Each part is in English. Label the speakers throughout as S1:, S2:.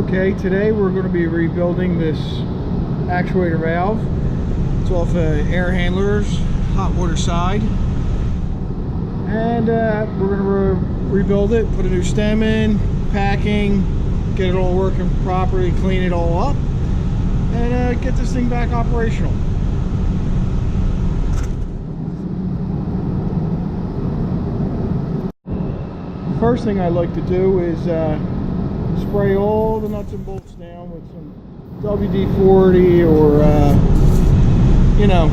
S1: Okay, today we're going to be rebuilding this actuator valve. It's off air handler's hot water side, and we're going to rebuild it, put a new stem in, packing, get it all working properly, clean it all up, and get this thing back operational. First thing I like to do is spray all the nuts and bolts down with some WD-40 or you know,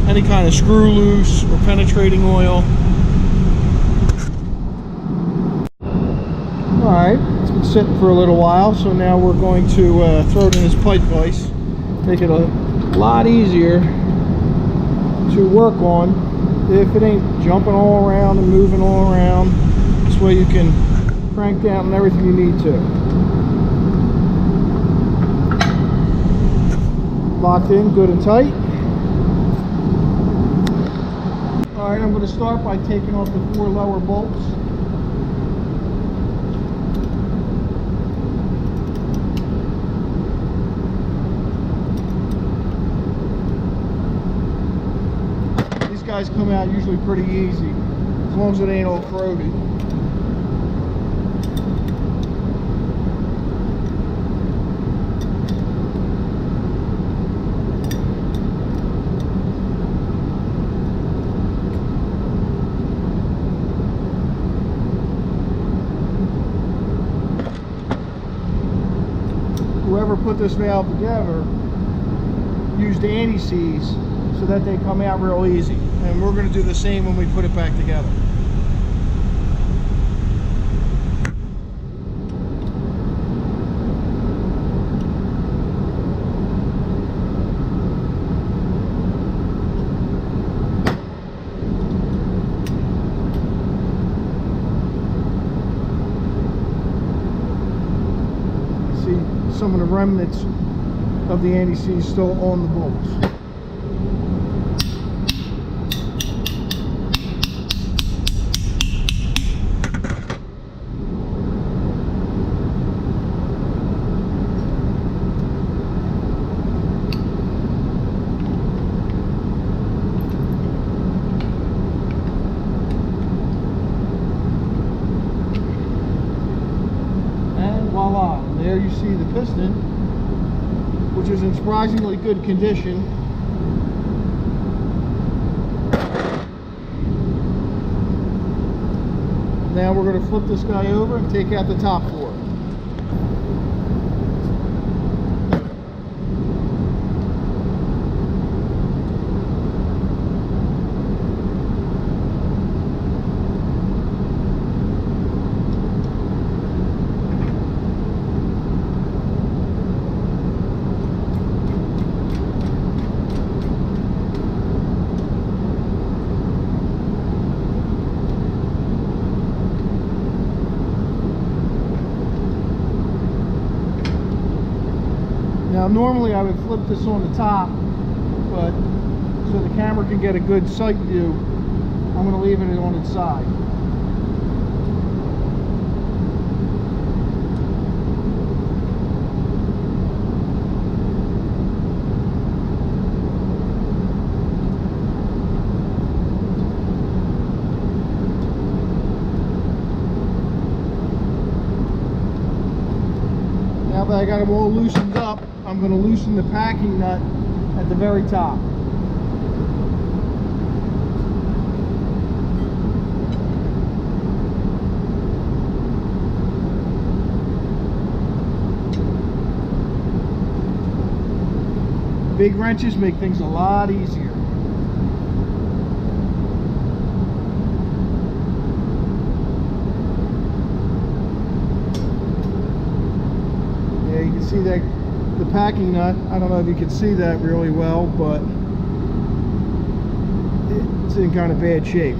S1: any kind of screw loose or penetrating oil. Alright, it's been sitting for a little while, so now we're going to throw it in this pipe vise, make it a lot easier to work on if it ain't jumping all around and moving all around. This way you can crank down on everything you need to. Locked in good and tight. Alright, I'm going to start by taking off the 4 lower bolts. These guys come out usually pretty easy, as long as it ain't all corroded. Whoever put this valve together used anti-seize so that they come out real easy, and we're going to do the same when we put it back together. Some of the remnants of the anti-seize still on the bolts. And voila, there you see the piston, which is in surprisingly good condition. Now we're going to flip this guy over and take out the top 4. Now normally I would flip this on the top, but so the camera can get a good sight view, I'm going to leave it on its side. Now that I got them all loosened up, I'm going to loosen the packing nut at the very top. Big wrenches make things a lot easier. Yeah, you can see that the packing nut, I don't know if you can see that really well, but it's in kind of bad shape.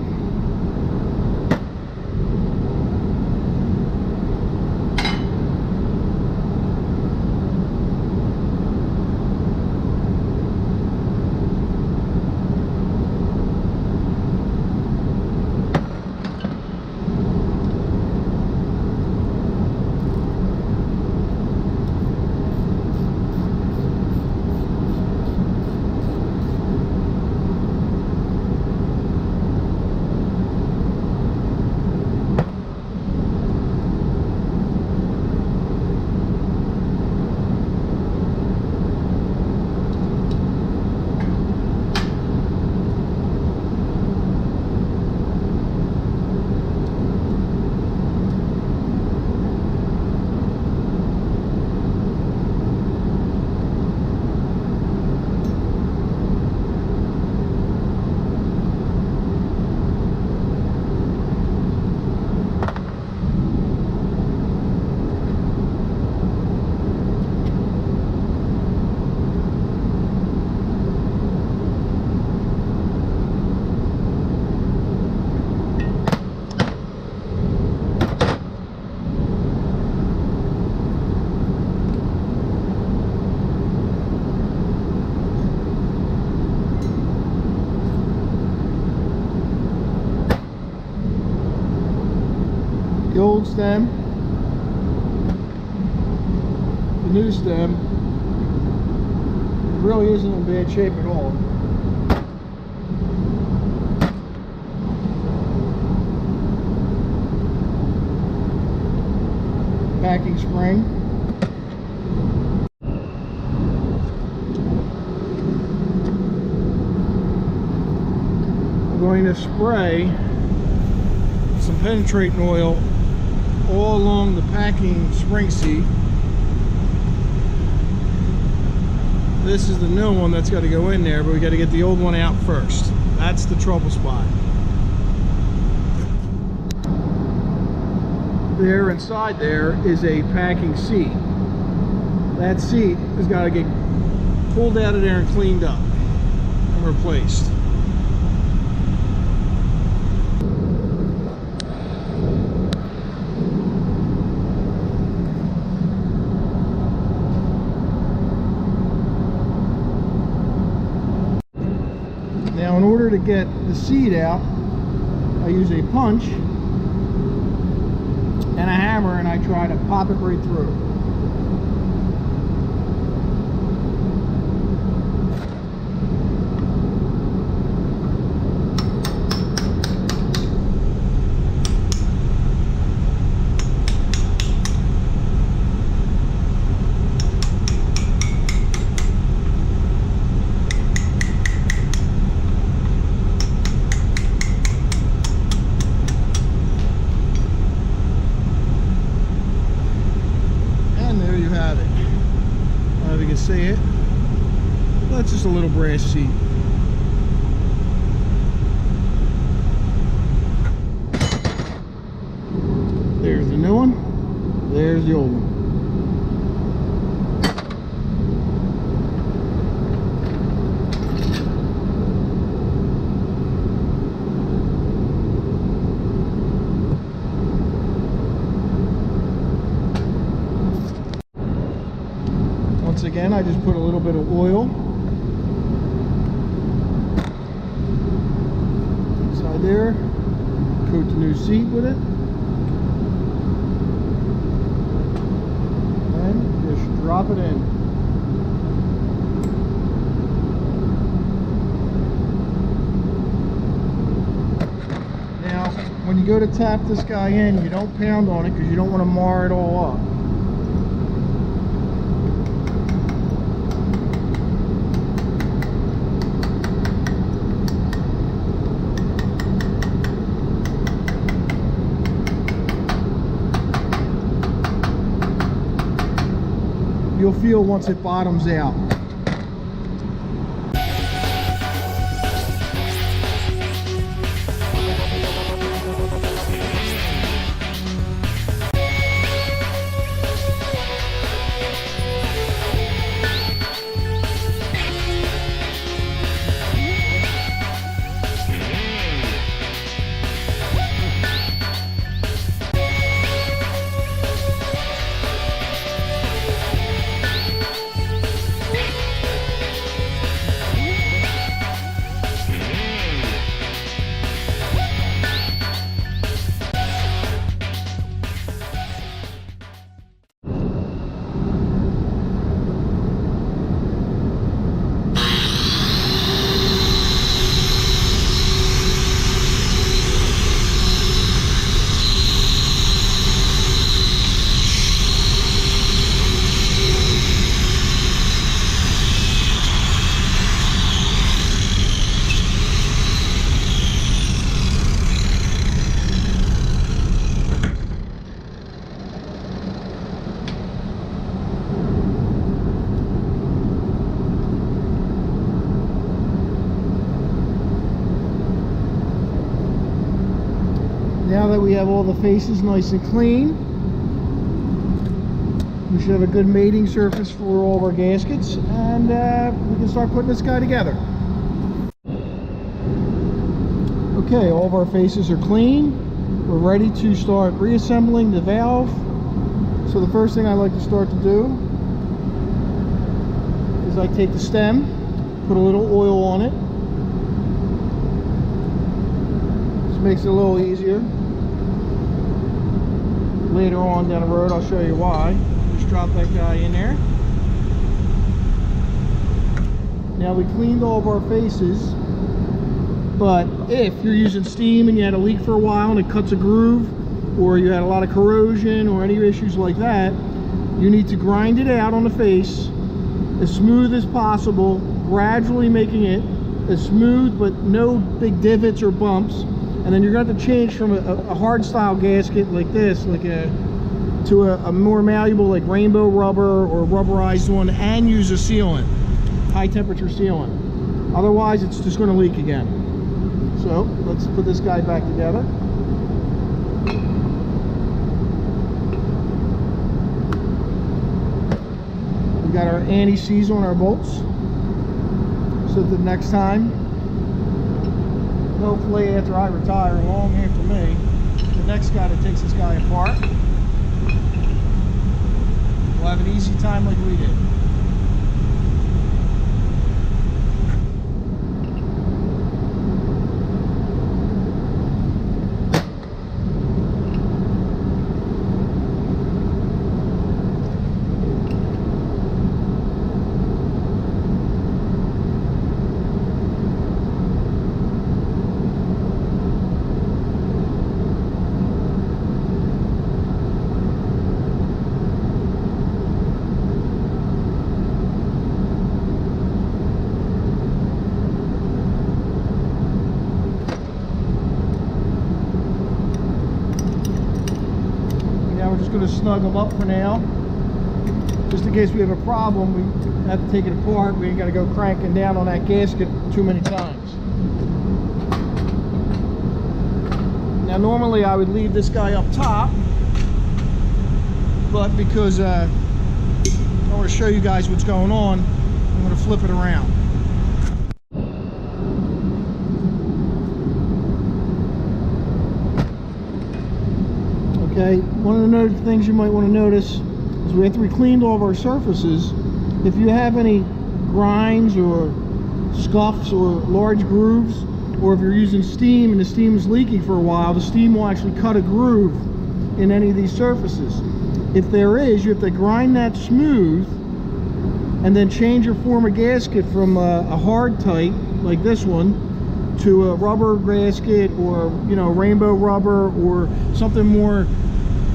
S1: old stem, the new stem. It really isn't in bad shape at all. Packing spring. I'm going to spray some penetrating oil all along the packing spring seat. This is the new one that's got to go in there, but we got to get the old one out first. That's the trouble spot. There inside there is a packing seat. That seat has got to get pulled out of there and cleaned up and replaced. Now, in order to get the seat out, I use a punch and a hammer, and I try to pop it right through. See it? That's just a little brass seat. There's the new one. There's the old one. Again, I just put a little bit of oil inside there, coat the new seat with it, and just drop it in. Now, when you go to tap this guy in, you don't pound on it because you don't want to mar it all up. You'll feel once it bottoms out. Now that we have all the faces nice and clean, we should have a good mating surface for all of our gaskets, and we can start putting this guy together. Okay, all of our faces are clean. We're ready to start reassembling the valve. So the first thing I like to start to do is I take the stem, put a little oil on it. This makes it a little easier. Later on down the road, I'll show you why. Just drop that guy in there. Now we cleaned all of our faces, but if you're using steam and you had a leak for a while and it cuts a groove, or you had a lot of corrosion or any issues like that, you need to grind it out on the face as smooth as possible, gradually making it as smooth but no big divots or bumps. And then you're going to have to change from a hard style gasket like this, to a more malleable like rainbow rubber or rubberized one, and use a sealant, high temperature sealant. Otherwise it's just going to leak again. So let's put this guy back together. We got our anti-seize on our bolts, so that the next time, hopefully after I retire, long after me, the next guy that takes this guy apart will have an easy time like we did. Going to snug them up for now, just in case we have a problem. We have to take it apart. We ain't got to go cranking down on that gasket too many times. Now normally I would leave this guy up top, but because I want to show you guys what's going on, I'm going to flip it around. Okay, one of the other things you might want to notice is after we cleaned all of our surfaces, if you have any grinds or scuffs or large grooves, or if you're using steam and the steam is leaking for a while, the steam will actually cut a groove in any of these surfaces. If there is, you have to grind that smooth and then change your form of gasket from a hard type like this one to a rubber gasket, or rainbow rubber, or something more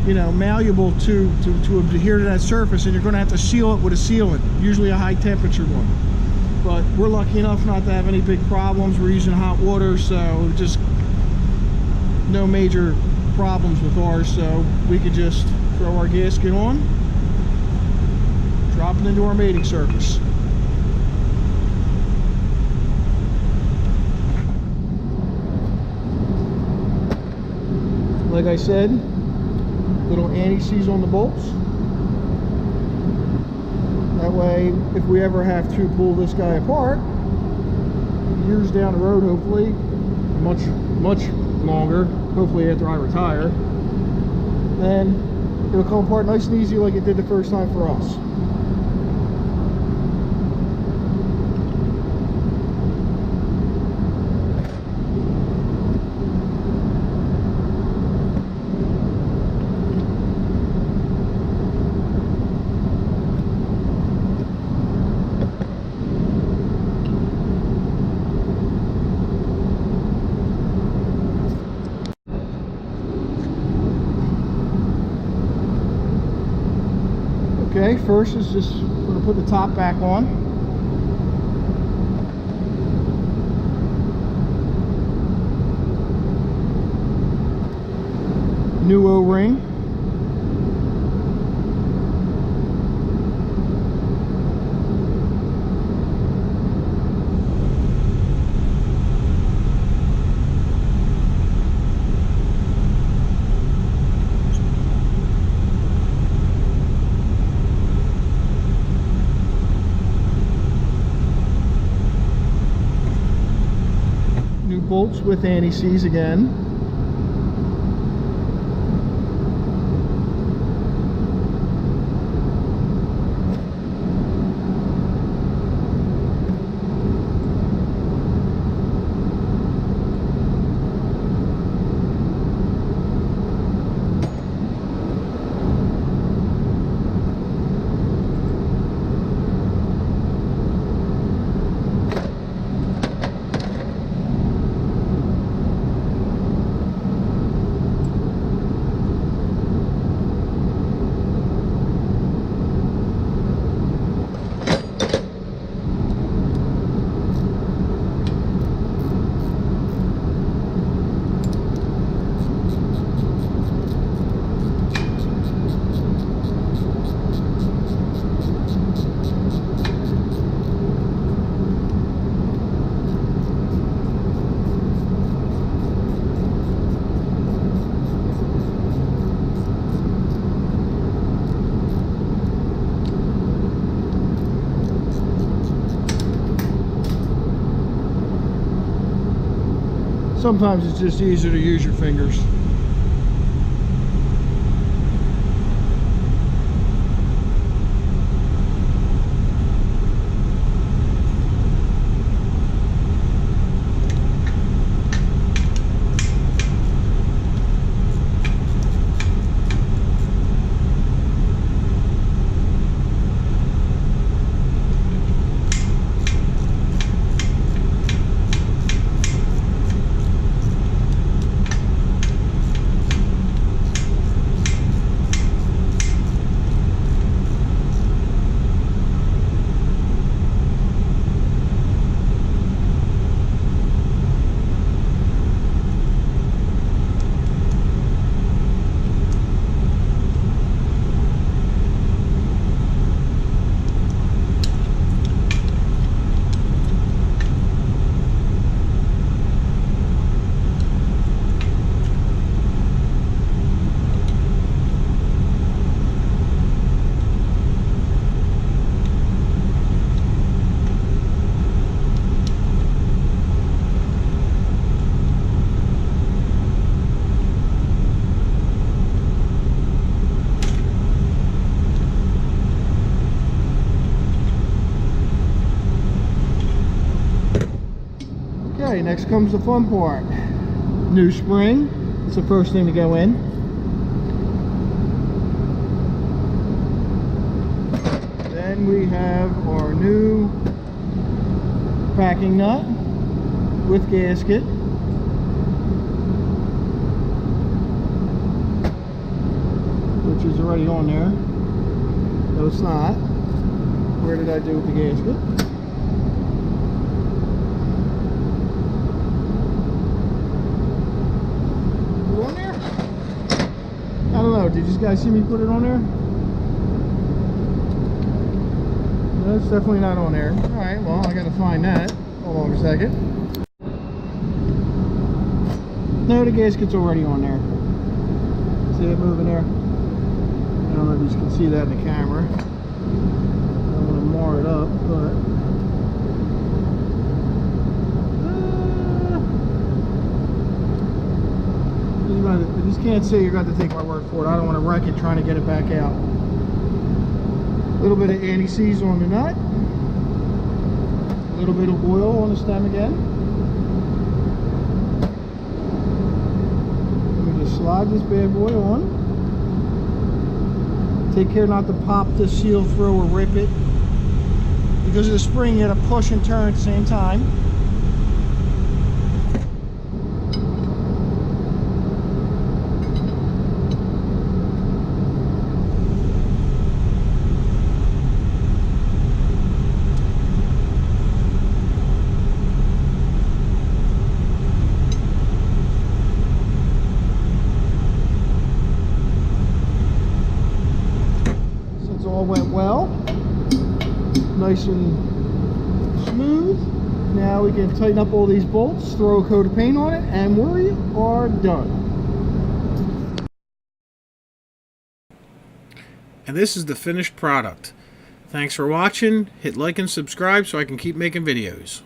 S1: malleable to adhere to that surface, and you're going to have to seal it with a sealant, usually a high temperature one. But we're lucky enough not to have any big problems. We're using hot water, so just no major problems with ours, so we could just throw our gasket on, drop it into our mating surface. Like I said, little anti-seize on the bolts. That way, if we ever have to pull this guy apart, years down the road, hopefully, much longer, hopefully after I retire, then it'll come apart nice and easy like it did the first time for us. Okay, first is just going to put the top back on. New O-ring. Bolts with anti-seize again. sometimes it's just easier to use your fingers. Okay, next comes the fun part. New spring. It's the first thing to go in. Then we have our new packing nut with gasket. Which is already on there. No, it's not. Where did I do with the gasket? On there? I don't know. Did you guys see me put it on there? No, it's definitely not on there. Alright, well, I gotta find that. Hold on a second. No, the gasket's already on there. See it moving there? I don't know if you can see that in the camera. I don't want to mar it up, but I just can't say. You're going to take my word for it. I don't want to wreck it trying to get it back out. A little bit of anti-seize on the nut. A little bit of oil on the stem again. Let me just slide this bad boy on. Take care not to pop the seal through or rip it. Because of the spring, you got to push and turn at the same time. All went well, nice and smooth. Now we can tighten up all these bolts, throw a coat of paint on it, and we are done. And this is the finished product. Thanks for watching. Hit like and subscribe so I can keep making videos.